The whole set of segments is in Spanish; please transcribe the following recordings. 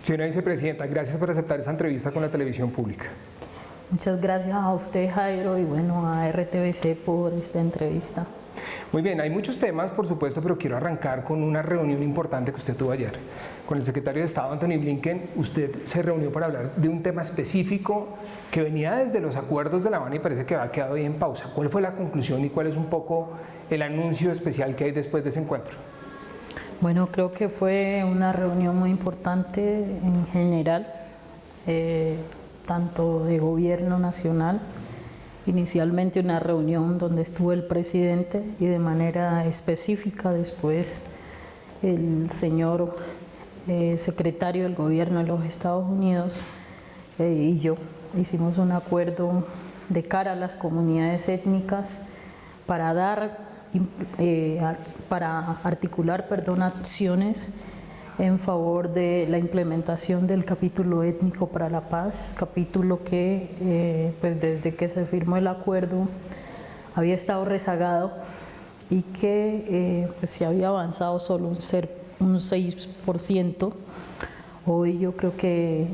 Señora Vicepresidenta, gracias por aceptar esta entrevista con la televisión pública. Muchas gracias a usted, Jairo, y bueno, a RTBC por esta entrevista. Muy bien, hay muchos temas, por supuesto, pero quiero arrancar con una reunión importante que usted tuvo ayer. Con el secretario de Estado, Antony Blinken, usted se reunió para hablar de un tema específico que venía desde los acuerdos de La Habana y parece que ha quedado ahí en pausa. ¿Cuál fue la conclusión y cuál es un poco el anuncio especial que hay después de ese encuentro? Bueno, creo que fue una reunión muy importante en general, tanto de gobierno nacional. Inicialmente una reunión donde estuvo el presidente y de manera específica después el señor secretario del gobierno de los Estados Unidos y yo hicimos un acuerdo de cara a las comunidades étnicas para articular acciones en favor de la implementación del capítulo étnico para la paz, capítulo que pues desde que se firmó el acuerdo había estado rezagado y que pues se había avanzado solo un 6%. Hoy yo creo que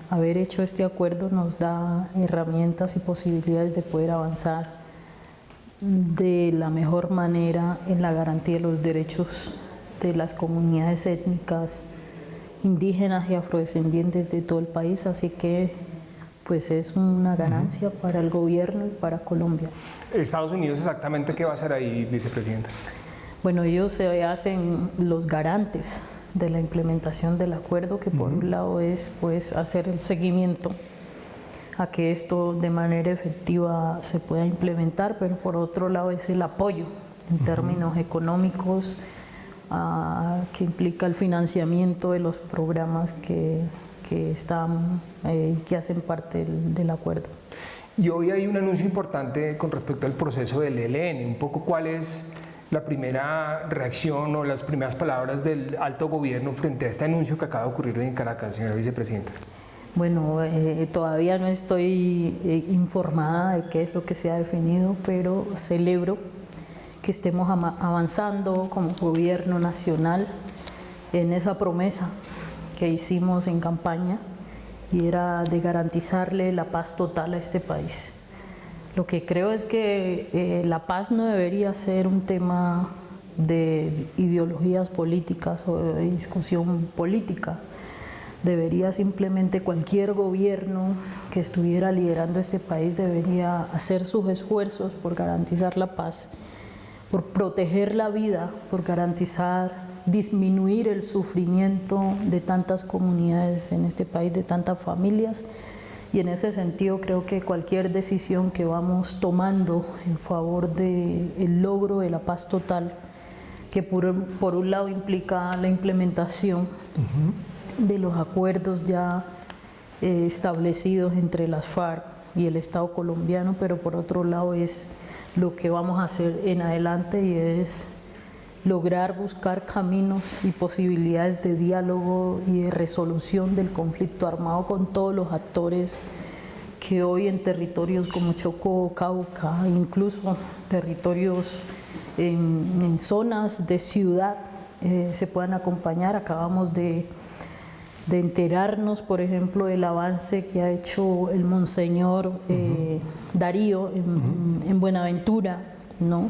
haber hecho este acuerdo nos da herramientas y posibilidades de poder avanzar de la mejor manera en la garantía de los derechos de las comunidades étnicas indígenas y afrodescendientes de todo el país, así que pues es una ganancia para el gobierno y para Colombia. ¿Estados Unidos exactamente qué va a hacer ahí, Vicepresidenta? Bueno, ellos se hacen los garantes de la implementación del acuerdo, que por un lado es pues hacer el seguimiento a que esto de manera efectiva se pueda implementar, pero por otro lado es el apoyo en términos económicos, que implica el financiamiento de los programas que hacen parte del acuerdo. Y hoy hay un anuncio importante con respecto al proceso del ELN. Un poco cuál es la primera reacción o las primeras palabras del alto gobierno frente a este anuncio que acaba de ocurrir hoy en Caracas, señora Vicepresidenta. Bueno, todavía no estoy informada de qué es lo que se ha definido, pero celebro que estemos avanzando como gobierno nacional en esa promesa que hicimos en campaña y era de garantizarle la paz total a este país. Lo que creo es que la paz no debería ser un tema de ideologías políticas o de discusión política. Debería simplemente cualquier gobierno que estuviera liderando este país debería hacer sus esfuerzos por garantizar la paz, por proteger la vida, por garantizar, disminuir el sufrimiento de tantas comunidades en este país, de tantas familias. Y en ese sentido creo que cualquier decisión que vamos tomando en favor del logro de la paz total, que por un lado implica la implementación de los acuerdos ya establecidos entre las FARC y el Estado colombiano, pero por otro lado es lo que vamos a hacer en adelante y es lograr buscar caminos y posibilidades de diálogo y de resolución del conflicto armado con todos los actores que hoy en territorios como Chocó, Cauca, incluso territorios en zonas de ciudad se puedan acompañar. Acabamos de enterarnos, por ejemplo, del avance que ha hecho el monseñor Darío en Buenaventura, ¿no?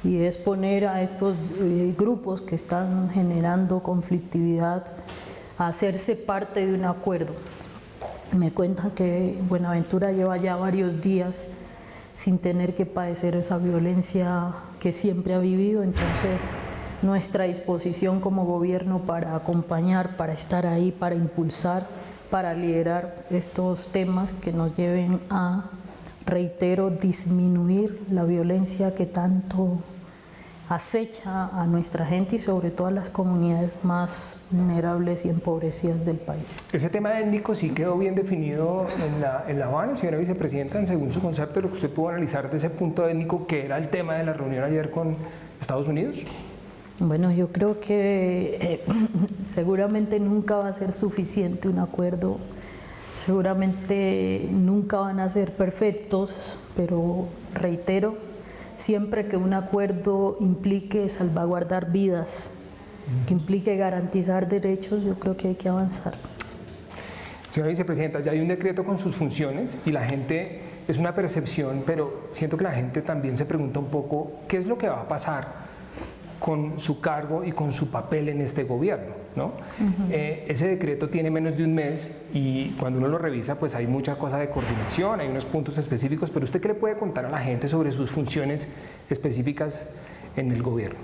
Y es poner a estos grupos que están generando conflictividad a hacerse parte de un acuerdo. Me cuentan que Buenaventura lleva ya varios días sin tener que padecer esa violencia que siempre ha vivido, entonces nuestra disposición como gobierno para acompañar, para estar ahí, para impulsar, para liderar estos temas que nos lleven a, reitero, disminuir la violencia que tanto acecha a nuestra gente y sobre todo a las comunidades más vulnerables y empobrecidas del país. Ese tema étnico sí quedó bien definido en La Habana, señora Vicepresidenta, según su concepto, lo que usted pudo analizar de ese punto étnico, que era el tema de la reunión ayer con Estados Unidos. Bueno, yo creo que seguramente nunca va a ser suficiente un acuerdo, seguramente nunca van a ser perfectos, pero reitero, siempre que un acuerdo implique salvaguardar vidas, que implique garantizar derechos, yo creo que hay que avanzar. Señora vicepresidenta, ya hay un decreto con sus funciones y la gente, es una percepción, pero siento que la gente también se pregunta un poco qué es lo que va a pasar con su cargo y con su papel en este gobierno, ¿no? Ese decreto tiene menos de un mes y cuando uno lo revisa pues hay mucha cosa de coordinación, hay unos puntos específicos, pero ¿usted qué le puede contar a la gente sobre sus funciones específicas en el gobierno?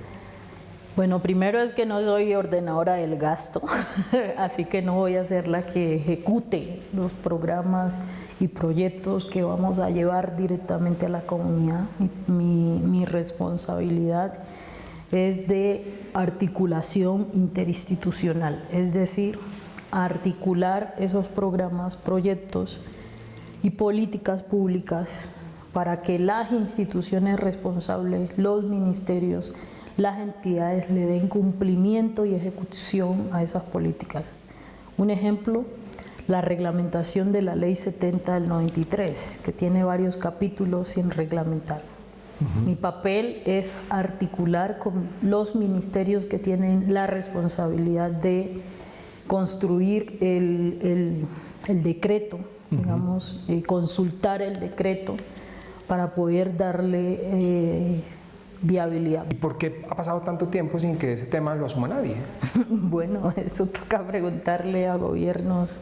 Bueno, primero es que no soy ordenadora del gasto, así que no voy a ser la que ejecute los programas y proyectos que vamos a llevar directamente a la comunidad. Mi responsabilidad es de articulación interinstitucional, es decir, articular esos programas, proyectos y políticas públicas para que las instituciones responsables, los ministerios, las entidades le den cumplimiento y ejecución a esas políticas. Un ejemplo, la reglamentación de la Ley 70 del 93, que tiene varios capítulos sin reglamentar. Mi papel es articular con los ministerios que tienen la responsabilidad de construir el decreto, digamos, consultar el decreto para poder darle viabilidad. ¿Y por qué ha pasado tanto tiempo sin que ese tema lo asuma nadie? Bueno, eso toca preguntarle a gobiernos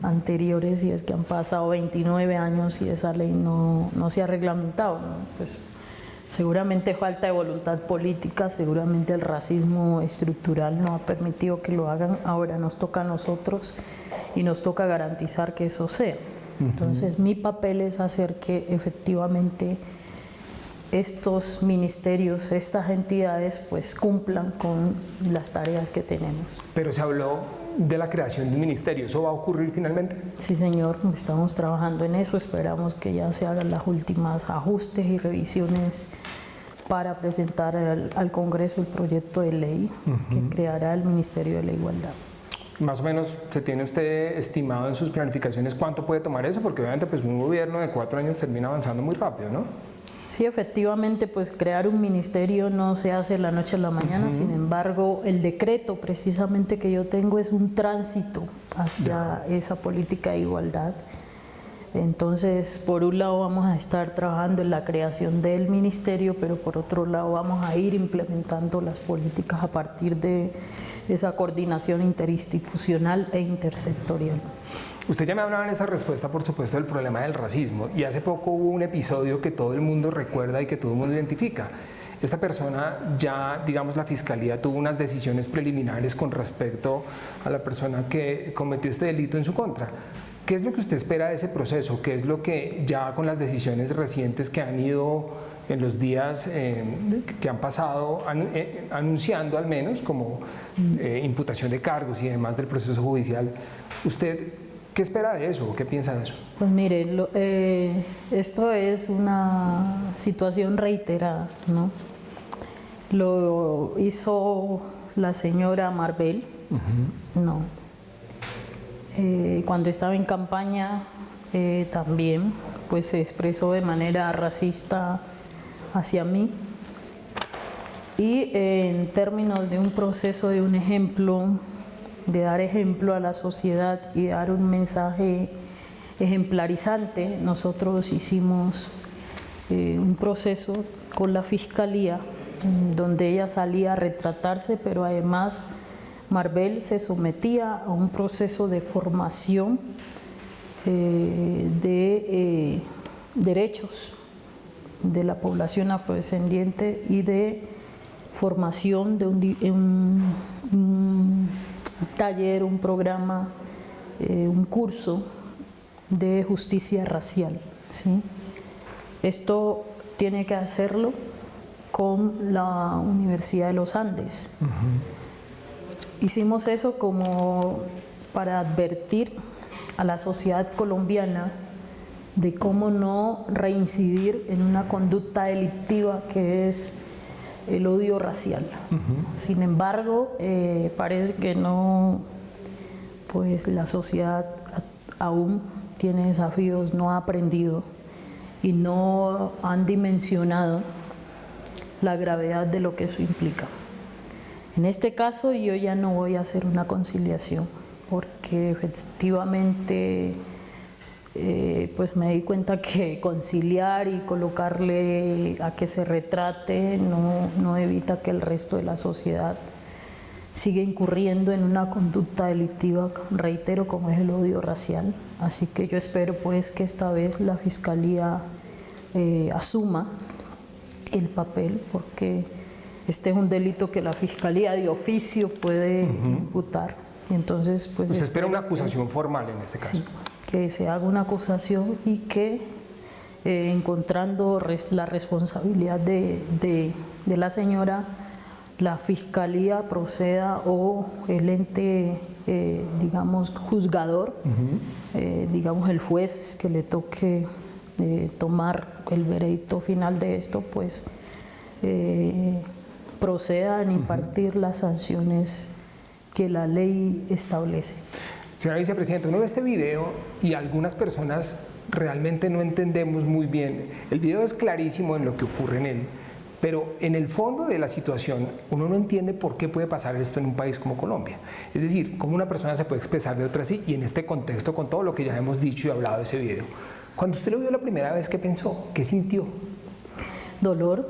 anteriores, y es que han pasado 29 años y esa ley no se ha reglamentado, ¿no? Pues seguramente falta de voluntad política, seguramente el racismo estructural no ha permitido que lo hagan, ahora nos toca a nosotros y nos toca garantizar que eso sea. Entonces mi papel es hacer que efectivamente estos ministerios, estas entidades pues cumplan con las tareas que tenemos. Pero se habló de la creación de un ministerio, ¿eso va a ocurrir finalmente? Sí, señor, estamos trabajando en eso, esperamos que ya se hagan las últimas ajustes y revisiones para presentar al Congreso el proyecto de ley que creará el Ministerio de la Igualdad. Más o menos, ¿se tiene usted estimado en sus planificaciones cuánto puede tomar eso? Porque obviamente pues un gobierno de 4 años termina avanzando muy rápido, ¿no? Sí, efectivamente, pues crear un ministerio no se hace de la noche a la mañana, sin embargo, el decreto precisamente que yo tengo es un tránsito hacia esa política de igualdad. Entonces, por un lado vamos a estar trabajando en la creación del ministerio, pero por otro lado vamos a ir implementando las políticas a partir de esa coordinación interinstitucional e intersectorial. Usted ya me hablaba en esa respuesta, por supuesto, del problema del racismo, y hace poco hubo un episodio que todo el mundo recuerda y que todo el mundo identifica. Esta persona ya, digamos, la Fiscalía tuvo unas decisiones preliminares con respecto a la persona que cometió este delito en su contra. ¿Qué es lo que usted espera de ese proceso? ¿Qué es lo que ya con las decisiones recientes que han ido en los días que han pasado anunciando al menos como imputación de cargos y demás del proceso judicial, usted qué espera de eso o qué piensa de eso? Pues mire, esto es una situación reiterada, ¿no? Lo hizo la señora Marvel, no. Cuando estaba en campaña también pues se expresó de manera racista hacia mí, y en términos de un proceso, de un ejemplo, de dar ejemplo a la sociedad y dar un mensaje ejemplarizante, nosotros hicimos un proceso con la Fiscalía donde ella salía a retratarse, pero además Marvel se sometía a un proceso de formación de derechos de la población afrodescendiente y de formación de un taller, un programa, un curso de justicia racial, ¿sí? Esto tiene que hacerlo con la Universidad de los Andes. Hicimos eso como para advertir a la sociedad colombiana de cómo no reincidir en una conducta delictiva que es el odio racial. Sin embargo, parece que no, pues la sociedad aún tiene desafíos, no ha aprendido y no han dimensionado la gravedad de lo que eso implica. En este caso yo ya no voy a hacer una conciliación, porque efectivamente pues me di cuenta que conciliar y colocarle a que se retrate no evita que el resto de la sociedad siga incurriendo en una conducta delictiva, reitero, como es el odio racial. Así que yo espero pues que esta vez la Fiscalía asuma el papel, porque este es un delito que la Fiscalía de oficio puede imputar. Entonces, pues, usted espera una acusación formal en este caso. Sí, que se haga una acusación y que encontrando la responsabilidad de la señora, la Fiscalía proceda o el ente, digamos, juzgador, digamos el juez que le toque tomar el veredicto final de esto, pues proceda en impartir las sanciones que la ley establece. Señora Vicepresidenta, uno ve este video y algunas personas realmente no entendemos muy bien. El video es clarísimo en lo que ocurre en él, pero en el fondo de la situación uno no entiende por qué puede pasar esto en un país como Colombia. Es decir, cómo una persona se puede expresar de otra así, y en este contexto con todo lo que ya hemos dicho y hablado de ese video. Cuando usted lo vio la primera vez, ¿qué pensó? ¿Qué sintió? Dolor,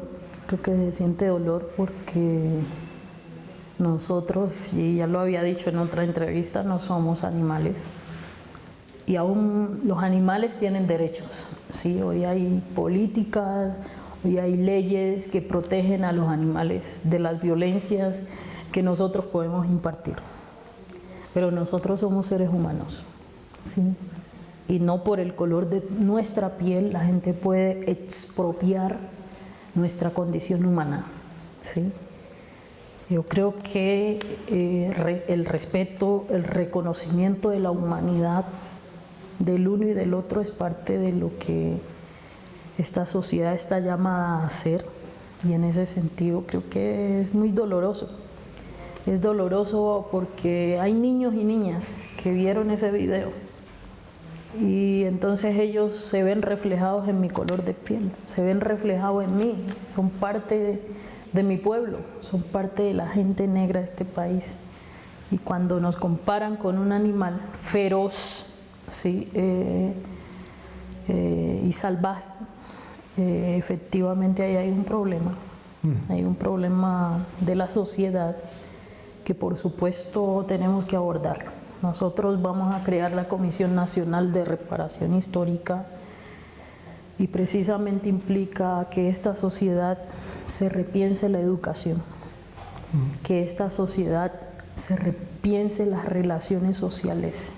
creo que se siente dolor porque nosotros, y ya lo había dicho en otra entrevista, no somos animales y aún los animales tienen derechos. Sí, hoy hay políticas, hoy hay leyes que protegen a los animales de las violencias que nosotros podemos impartir, pero nosotros somos seres humanos, ¿sí? Y no por el color de nuestra piel la gente puede expropiar nuestra condición humana, ¿sí? Yo creo que el respeto, el reconocimiento de la humanidad del uno y del otro es parte de lo que esta sociedad está llamada a hacer, y en ese sentido creo que es muy doloroso. Es doloroso porque hay niños y niñas que vieron ese video y entonces ellos se ven reflejados en mi color de piel, se ven reflejados en mí, son parte de mi pueblo, son parte de la gente negra de este país. Y cuando nos comparan con un animal feroz, ¿sí? Y salvaje, efectivamente ahí hay un problema. Hay un problema de la sociedad que por supuesto tenemos que abordarlo. Nosotros vamos a crear la Comisión Nacional de Reparación Histórica y precisamente implica que esta sociedad se repiense la educación, que esta sociedad se repiense las relaciones sociales,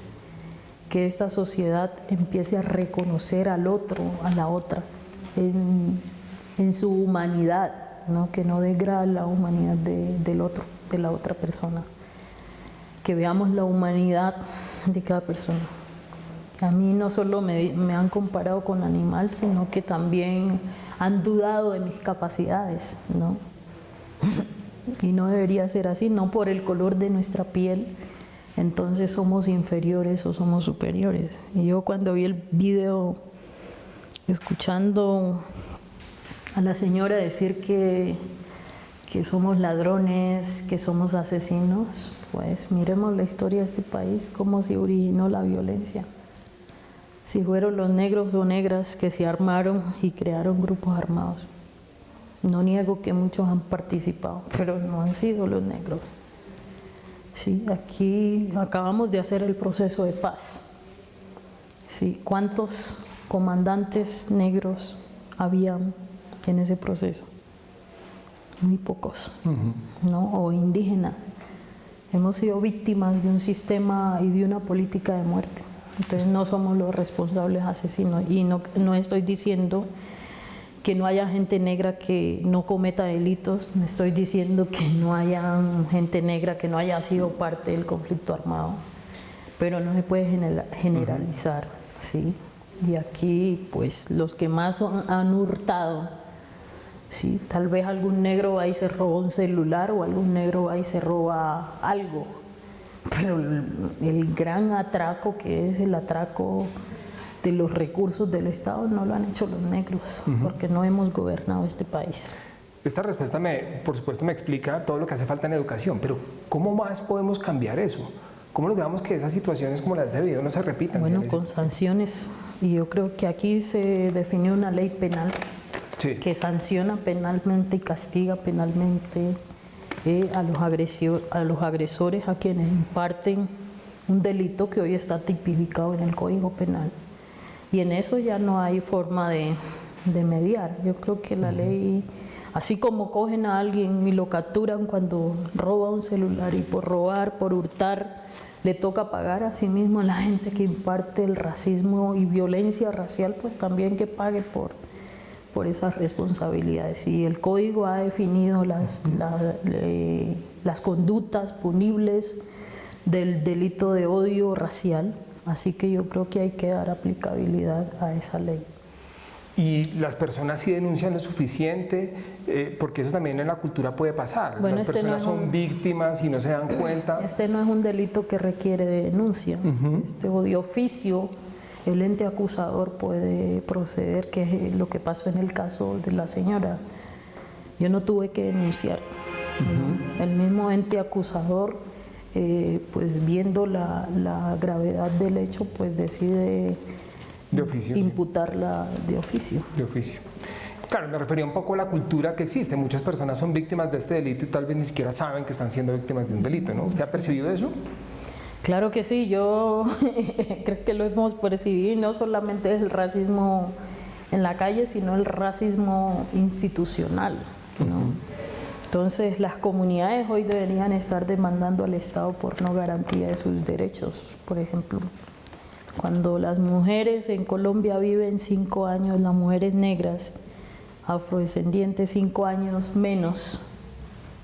que esta sociedad empiece a reconocer al otro, a la otra, en su humanidad, ¿no? Que no degrade la humanidad del otro, de la otra persona, que veamos la humanidad de cada persona. A mí no solo me han comparado con animal, sino que también han dudado de mis capacidades, ¿no? Y no debería ser así, no por el color de nuestra piel, entonces somos inferiores o somos superiores. Y yo cuando vi el video, escuchando a la señora decir que somos ladrones, que somos asesinos, pues miremos la historia de este país, cómo se originó la violencia. Si fueron los negros o negras que se armaron y crearon grupos armados. No niego que muchos han participado, pero no han sido los negros. Sí, aquí acabamos de hacer el proceso de paz. Sí, ¿cuántos comandantes negros habían en ese proceso? Muy pocos, ¿no? O indígenas. Hemos sido víctimas de un sistema y de una política de muerte. Entonces no somos los responsables asesinos, y no estoy diciendo que no haya gente negra que no cometa delitos, no estoy diciendo que no haya gente negra que no haya sido parte del conflicto armado, pero no se puede generalizar, ¿sí? Y aquí pues los que más han hurtado, ¿sí? Tal vez algún negro va y se roba un celular, o algún negro va y se roba algo, pero el gran atraco, que es el atraco de los recursos del Estado, no lo han hecho los negros, porque no hemos gobernado este país. Esta respuesta, por supuesto, me explica todo lo que hace falta en educación, pero ¿cómo más podemos cambiar eso? ¿Cómo logramos que esas situaciones como las de ese video no se repitan? Bueno, con sanciones. Y yo creo que aquí se definió una ley penal que sanciona penalmente y castiga penalmente a los agresores, a quienes imparten un delito que hoy está tipificado en el Código Penal. Y en eso ya no hay forma de mediar. Yo creo que la ley, así como cogen a alguien y lo capturan cuando roba un celular y por robar, por hurtar, le toca pagar, a sí mismo a la gente que imparte el racismo y violencia racial, pues también que pague por esas responsabilidades. Y el Código ha definido las conductas punibles del delito de odio racial, así que yo creo que hay que dar aplicabilidad a esa ley. ¿Y las personas sí denuncian lo suficiente? Porque eso también en la cultura puede pasar. Bueno, las personas son víctimas y no se dan cuenta. Este no es un delito que requiere de denuncia. O de oficio, el ente acusador puede proceder, que es lo que pasó en el caso de la señora. Yo no tuve que denunciar. El mismo ente acusador, pues viendo la gravedad del hecho, pues decide de oficio, imputarla de oficio. De oficio. Claro, me refería un poco a la cultura que existe. Muchas personas son víctimas de este delito y tal vez ni siquiera saben que están siendo víctimas de un delito, ¿no? ¿Usted ha percibido eso? Claro que sí, yo creo que lo hemos percibido, y no solamente es el racismo en la calle, sino el racismo institucional, ¿no? Entonces, las comunidades hoy deberían estar demandando al Estado por no garantía de sus derechos, por ejemplo. Cuando las mujeres en Colombia viven 5 años, las mujeres negras, afrodescendientes, 5 años menos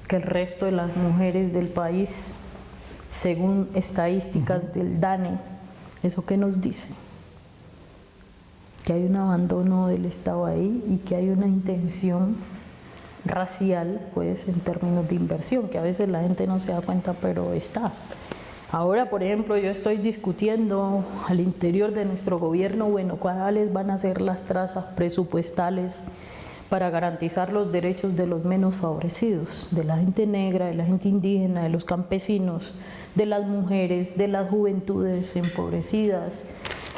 que el resto de las mujeres del país, según estadísticas del DANE, ¿eso qué nos dice? Que hay un abandono del Estado ahí y que hay una intención racial, pues, en términos de inversión, que a veces la gente no se da cuenta, pero está. Ahora, por ejemplo, yo estoy discutiendo al interior de nuestro gobierno, bueno, cuáles van a ser las trazas presupuestales para garantizar los derechos de los menos favorecidos, de la gente negra, de la gente indígena, de los campesinos, de las mujeres, de las juventudes empobrecidas,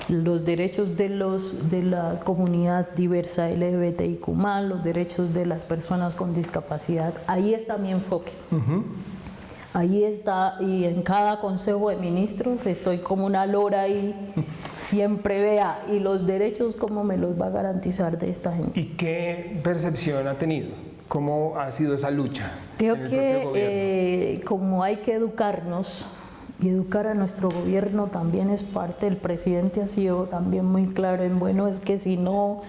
los derechos de la comunidad diversa LGBTIQ+, los derechos de las personas con discapacidad. Ahí está mi enfoque. Ahí está, y en cada consejo de ministros estoy como una lora ahí, siempre vea, y los derechos, ¿cómo me los va a garantizar de esta gente? ¿Y qué percepción ha tenido? ¿Cómo ha sido esa lucha? Creo que como hay que educarnos, y educar a nuestro gobierno también es parte, el presidente ha sido también muy claro en, bueno, es que si no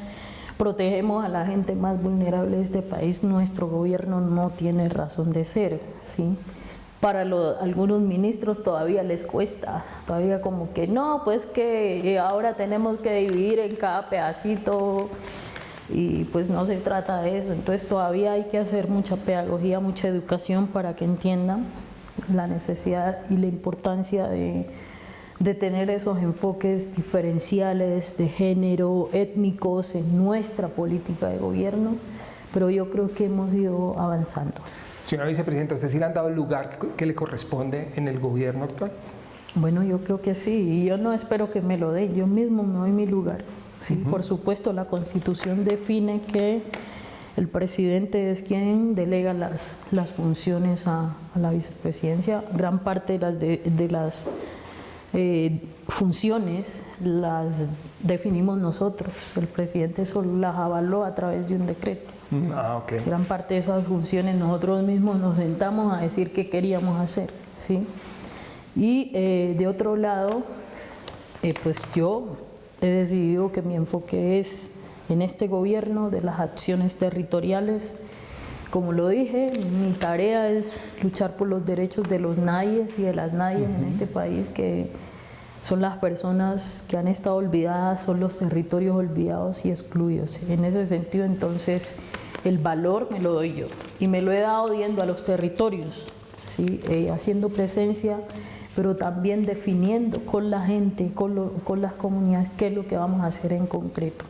protegemos a la gente más vulnerable de este país, nuestro gobierno no tiene razón de ser, ¿sí? Para algunos ministros todavía les cuesta, todavía como que no, pues que ahora tenemos que dividir en cada pedacito, y pues no se trata de eso. Entonces todavía hay que hacer mucha pedagogía, mucha educación para que entiendan la necesidad y la importancia de tener esos enfoques diferenciales de género, étnicos en nuestra política de gobierno, pero yo creo que hemos ido avanzando. Señora Vicepresidenta, ¿usted sí le han dado el lugar que le corresponde en el gobierno actual? Bueno, yo creo que sí, y yo no espero que me lo den, yo mismo me doy mi lugar. Sí, por supuesto, la Constitución define que el presidente es quien delega las funciones a la vicepresidencia. Gran parte de las funciones las definimos nosotros, el presidente solo las avaló a través de un decreto. Okay. Gran parte de esas funciones nosotros mismos nos sentamos a decir qué queríamos hacer, ¿sí? Y de otro lado, pues yo he decidido que mi enfoque es en este gobierno de las acciones territoriales. Como lo dije, mi tarea es luchar por los derechos de los nayes y de las nayes en este país, que son las personas que han estado olvidadas, son los territorios olvidados y excluidos. En ese sentido, entonces, el valor me lo doy yo, y me lo he dado yendo a los territorios, ¿sí? Haciendo presencia, pero también definiendo con la gente, con las comunidades, qué es lo que vamos a hacer en concreto.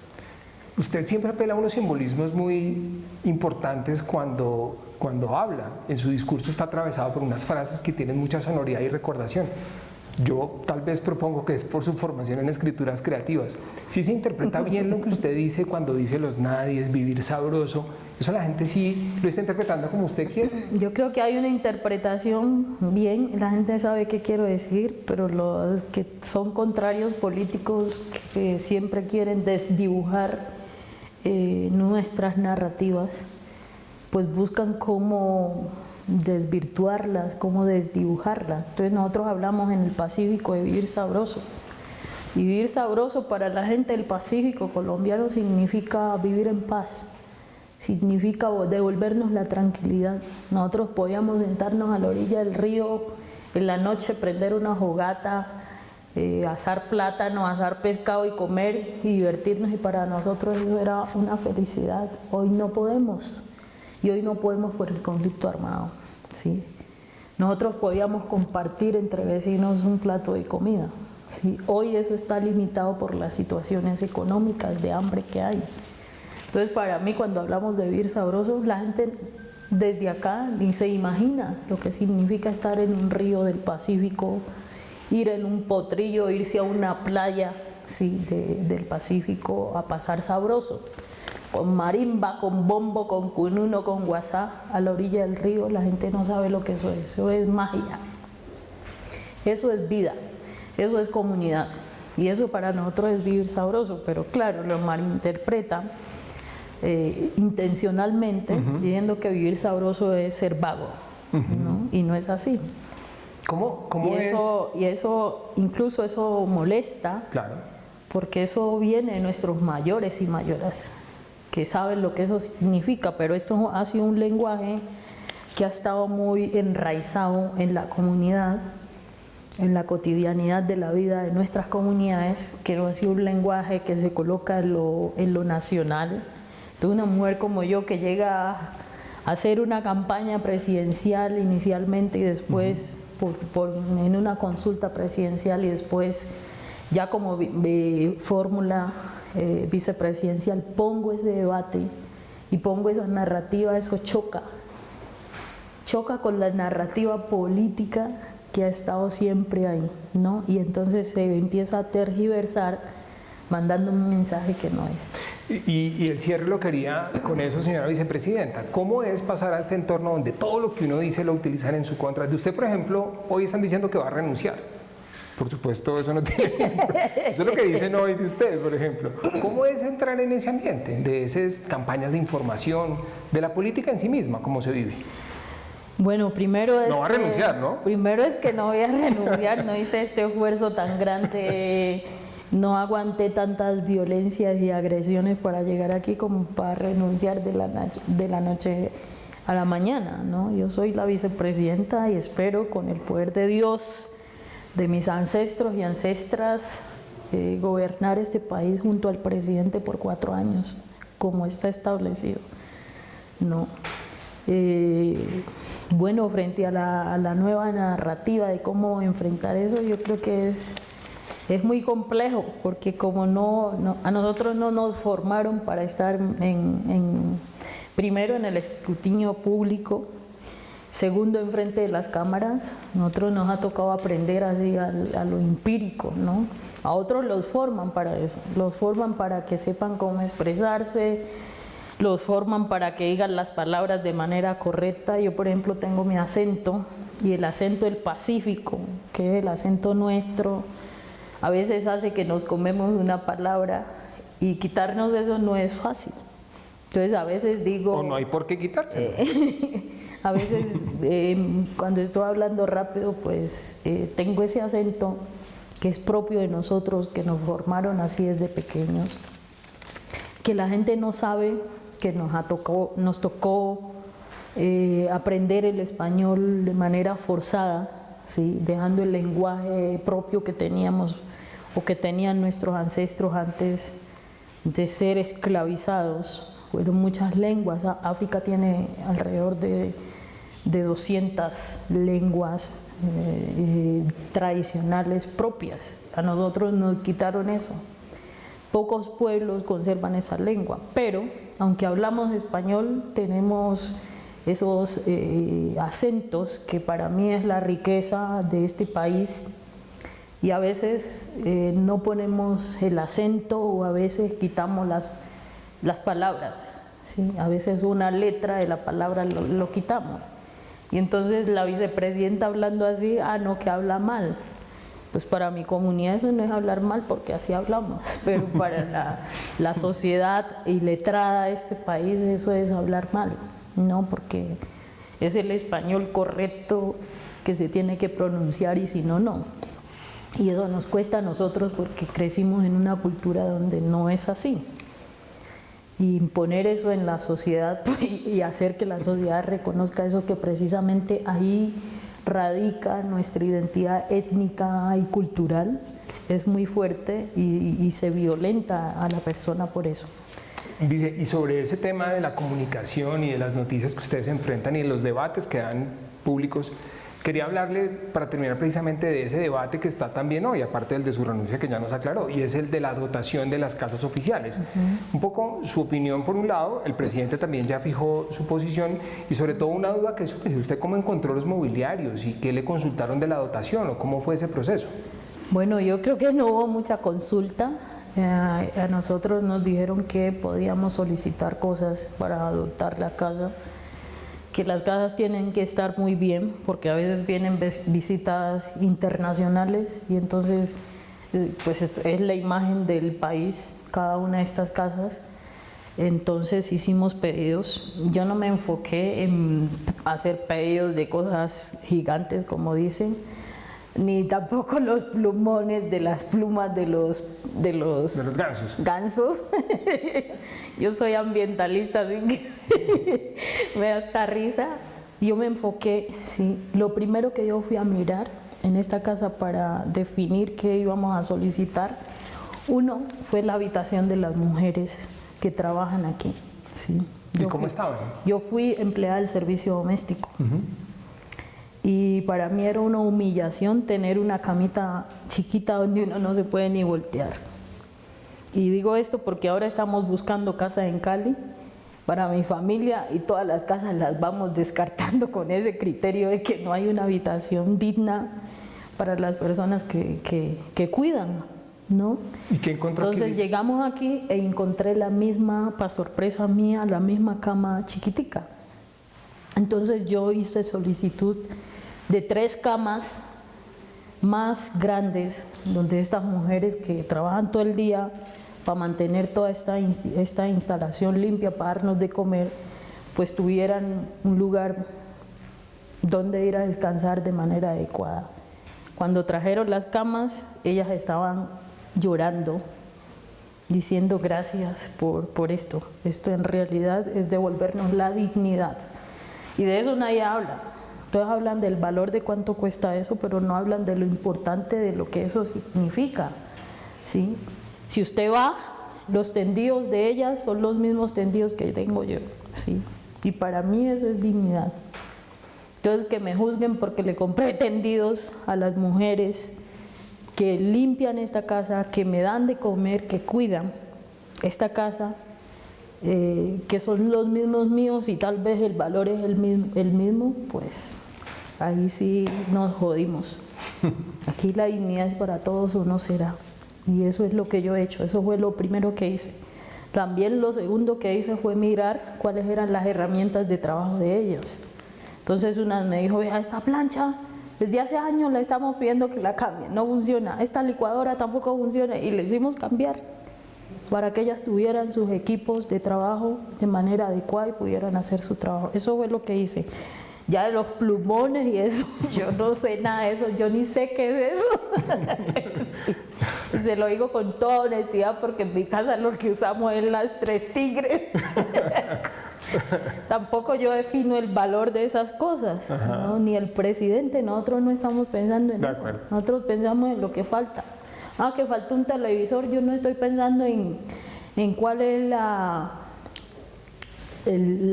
Usted siempre apela a unos simbolismos muy importantes cuando habla. En su discurso está atravesado por unas frases que tienen mucha sonoridad y recordación. Yo tal vez propongo que es por su formación en escrituras creativas. Si se interpreta bien lo que usted dice cuando dice los nadies, vivir sabroso, eso la gente sí lo está interpretando como usted quiere. Yo creo que hay una interpretación bien, la gente sabe qué quiero decir, pero los que son contrarios políticos que siempre quieren desdibujar nuestras narrativas, pues buscan cómo desvirtuarlas, cómo desdibujarlas. Entonces nosotros hablamos en el Pacífico de vivir sabroso. Y vivir sabroso para la gente del Pacífico colombiano significa vivir en paz, significa devolvernos la tranquilidad. Nosotros podíamos sentarnos a la orilla del río en la noche, prender una fogata, asar plátano, asar pescado y comer y divertirnos, y para nosotros eso era una felicidad. Hoy no podemos. Y hoy no podemos por el conflicto armado, ¿sí? Nosotros podíamos compartir entre vecinos un plato de comida, ¿sí? Hoy eso está limitado por las situaciones económicas de hambre que hay. Entonces, para mí, cuando hablamos de vivir sabroso, la gente desde acá ni se imagina lo que significa estar en un río del Pacífico, ir en un potrillo, irse a una playa, ¿sí?, del Pacífico a pasar sabroso. Con marimba, con bombo, con cununo, con guasá, a la orilla del río. La gente no sabe lo que eso es magia, eso es vida, eso es comunidad, y eso para nosotros es vivir sabroso. Pero claro, lo malinterpretan intencionalmente, diciendo que vivir sabroso es ser vago, ¿no? Y no es así. ¿Cómo Y eso, incluso eso molesta, claro, porque eso viene de nuestros mayores y mayoras, que saben lo que eso significa, pero esto ha sido un lenguaje que ha estado muy enraizado en la comunidad, en la cotidianidad de la vida de nuestras comunidades, que no ha sido un lenguaje que se coloca en lo nacional. Entonces, una mujer como yo que llega a hacer una campaña presidencial inicialmente y después en una consulta presidencial y después ya como fórmula vicepresidencial, pongo ese debate y pongo esa narrativa, eso choca con la narrativa política que ha estado siempre ahí, ¿no? Y entonces se empieza a tergiversar mandando un mensaje que no es. Y el cierre lo quería con eso, señora vicepresidenta. ¿Cómo es pasar a este entorno donde todo lo que uno dice lo utilizan en su contra? De usted, por ejemplo, hoy están diciendo que va a renunciar. Por supuesto, eso no tiene... Eso es lo que dicen hoy de usted, por ejemplo. ¿Cómo es entrar en ese ambiente, de esas campañas de información, de la política en sí misma, cómo se vive? Bueno, primero es... No va a renunciar, ¿no? Primero es que no voy a renunciar, no hice este esfuerzo tan grande, no aguanté tantas violencias y agresiones para llegar aquí como para renunciar de la noche a la mañana, ¿no? Yo soy la vicepresidenta y espero, con el poder de Dios, de mis ancestros y ancestras, gobernar este país junto al presidente por 4 años, como está establecido, ¿no? Bueno, frente a la nueva narrativa de cómo enfrentar eso, yo creo que es muy complejo, porque como a nosotros no nos formaron para estar primero en el escrutinio público, segundo enfrente de las cámaras. Nosotros nos ha tocado aprender así a lo empírico, ¿no? A otros los forman para eso, los forman para que sepan cómo expresarse, los forman para que digan las palabras de manera correcta. Yo, por ejemplo, tengo mi acento, y el acento del Pacífico, que es el acento nuestro, a veces hace que nos comemos una palabra, y quitarnos eso no es fácil. Entonces a veces digo... O no hay por qué quitárselo. A veces cuando estoy hablando rápido, pues tengo ese acento que es propio de nosotros, que nos formaron así desde pequeños, que la gente no sabe que nos tocó aprender el español de manera forzada, ¿sí? Dejando el lenguaje propio que teníamos o que tenían nuestros ancestros antes de ser esclavizados. Fueron muchas lenguas. África tiene alrededor de 200 lenguas tradicionales propias. A nosotros nos quitaron eso. Pocos pueblos conservan esa lengua, pero aunque hablamos español, tenemos esos acentos que para mí es la riqueza de este país, y a veces no ponemos el acento o a veces quitamos las palabras, ¿sí? A veces una letra de la palabra lo quitamos. Y entonces la vicepresidenta hablando así, no, que habla mal. Pues para mi comunidad eso no es hablar mal porque así hablamos, pero para la sociedad iletrada de este país eso es hablar mal, ¿no? Porque es el español correcto que se tiene que pronunciar y si no, no. Y eso nos cuesta a nosotros porque crecimos en una cultura donde no es así. Y imponer eso en la sociedad y hacer que la sociedad reconozca eso, que precisamente ahí radica nuestra identidad étnica y cultural, es muy fuerte y se violenta a la persona por eso. Dice, y sobre ese tema de la comunicación y de las noticias que ustedes enfrentan y de los debates que dan públicos, quería hablarle para terminar precisamente de ese debate que está también hoy, aparte del de su renuncia que ya nos aclaró, y es el de la dotación de las casas oficiales. Un poco su opinión por un lado, el presidente también ya fijó su posición y sobre todo una duda que surge, ¿usted cómo encontró los mobiliarios y qué le consultaron de la dotación o cómo fue ese proceso? Bueno, yo creo que no hubo mucha consulta. A nosotros nos dijeron que podíamos solicitar cosas para dotar la casa, que las casas tienen que estar muy bien porque a veces vienen visitas internacionales y entonces pues es la imagen del país cada una de estas casas. Entonces hicimos pedidos. Yo no me enfoqué en hacer pedidos de cosas gigantes como dicen, ni tampoco los plumones de las plumas de los gansos. Yo soy ambientalista, así que me da esta risa. Yo me enfoqué, sí, lo primero que yo fui a mirar en esta casa para definir qué íbamos a solicitar, uno fue la habitación de las mujeres que trabajan aquí. Sí. ¿Y cómo estaban? Yo fui empleada del servicio doméstico. Y para mí era una humillación tener una camita chiquita donde uno no se puede ni voltear. Y digo esto porque ahora estamos buscando casa en Cali para mi familia y todas las casas las vamos descartando con ese criterio de que no hay una habitación digna para las personas que cuidan, ¿no? ¿Y qué encontró? Entonces llegamos aquí e encontré la misma, para sorpresa mía, la misma cama chiquitica. Entonces yo hice solicitud de 3 camas más grandes, donde estas mujeres que trabajan todo el día para mantener toda esta instalación limpia, para darnos de comer, pues tuvieran un lugar donde ir a descansar de manera adecuada. Cuando trajeron las camas, ellas estaban llorando, diciendo gracias por esto. Esto en realidad es devolvernos la dignidad. Y de eso nadie habla. Todos hablan del valor de cuánto cuesta eso, pero no hablan de lo importante de lo que eso significa, ¿sí? Si usted va, los tendidos de ellas son los mismos tendidos que tengo yo, ¿sí? Y para mí eso es dignidad. Entonces que me juzguen porque le compré tendidos a las mujeres que limpian esta casa, que me dan de comer, que cuidan esta casa, que son los mismos míos y tal vez el valor es el mismo, pues ahí sí nos jodimos. Aquí la dignidad es para todos o no será. Y eso es lo que yo he hecho, eso fue lo primero que hice. También lo segundo que hice fue mirar cuáles eran las herramientas de trabajo de ellos. Entonces una me dijo, vea, esta plancha, desde hace años le estamos pidiendo que la cambien, no funciona. Esta licuadora tampoco funciona y le hicimos cambiar para que ellas tuvieran sus equipos de trabajo de manera adecuada y pudieran hacer su trabajo. Eso fue lo que hice. Ya de los plumones y eso, yo no sé nada de eso, yo ni sé qué es eso. Sí. Se lo digo con toda honestidad porque en mi casa lo que usamos es las 3 tigres. Tampoco yo defino el valor de esas cosas, ¿no? Ni el presidente, nosotros no estamos pensando en eso. Nosotros pensamos en lo que falta. Que falta un televisor, yo no estoy pensando en cuál es la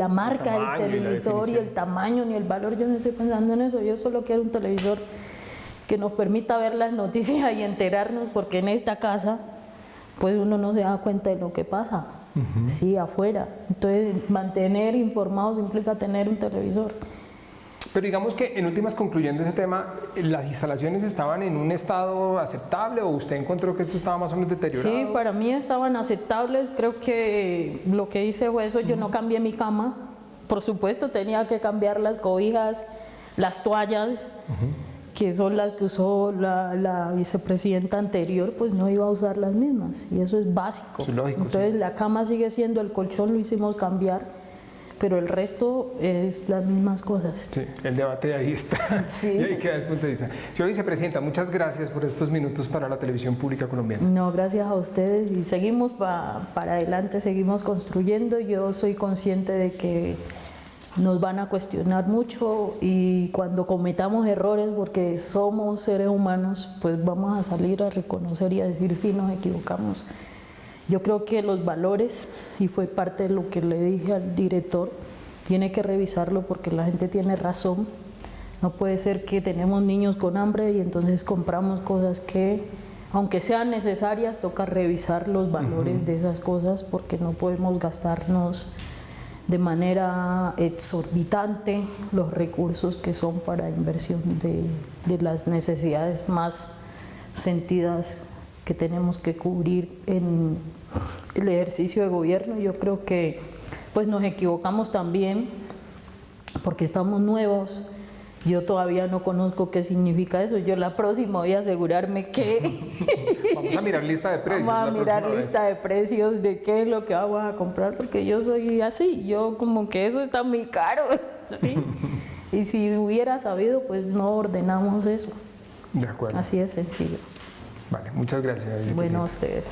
marca del televisor y el tamaño ni el valor, yo no estoy pensando en eso, yo solo quiero un televisor que nos permita ver las noticias y enterarnos, porque en esta casa pues uno no se da cuenta de lo que pasa, sí, afuera. Entonces mantener informados implica tener un televisor. Pero digamos que en últimas, concluyendo ese tema, ¿las instalaciones estaban en un estado aceptable o usted encontró que esto estaba más o menos deteriorado? Sí, para mí estaban aceptables. Creo que lo que hice fue eso. Yo no cambié mi cama. Por supuesto tenía que cambiar las cobijas, las toallas, que son las que usó la vicepresidenta anterior, pues no iba a usar las mismas. Y eso es básico. Es lógico, entonces sí. la cama sigue siendo, el colchón lo hicimos cambiar, pero el resto es las mismas cosas. Sí, el debate ahí está. Sí. Y ahí queda el punto de vista. Señora vicepresidenta, muchas gracias por estos minutos para la televisión pública colombiana. No, gracias a ustedes y seguimos para adelante, seguimos construyendo. Yo soy consciente de que nos van a cuestionar mucho y cuando cometamos errores, porque somos seres humanos, pues vamos a salir a reconocer y a decir si nos equivocamos. Yo creo que los valores, y fue parte de lo que le dije al director, tiene que revisarlo porque la gente tiene razón. No puede ser que tenemos niños con hambre y entonces compramos cosas que, aunque sean necesarias, toca revisar los valores de esas cosas porque no podemos gastarnos de manera exorbitante los recursos que son para inversión de las necesidades más sentidas que tenemos que cubrir en el ejercicio de gobierno. Yo creo que pues nos equivocamos también porque estamos nuevos. Yo todavía no conozco qué significa eso. Yo la próxima voy a asegurarme que Vamos a mirar lista de precios. vamos a la mirar próxima lista de precios de qué es lo que vamos a comprar, porque yo soy así, yo como que eso está muy caro, ¿sí? Y si hubiera sabido, pues no ordenamos eso. vez. De acuerdo. Así de sencillo. Vale, muchas gracias. Bueno, a ustedes.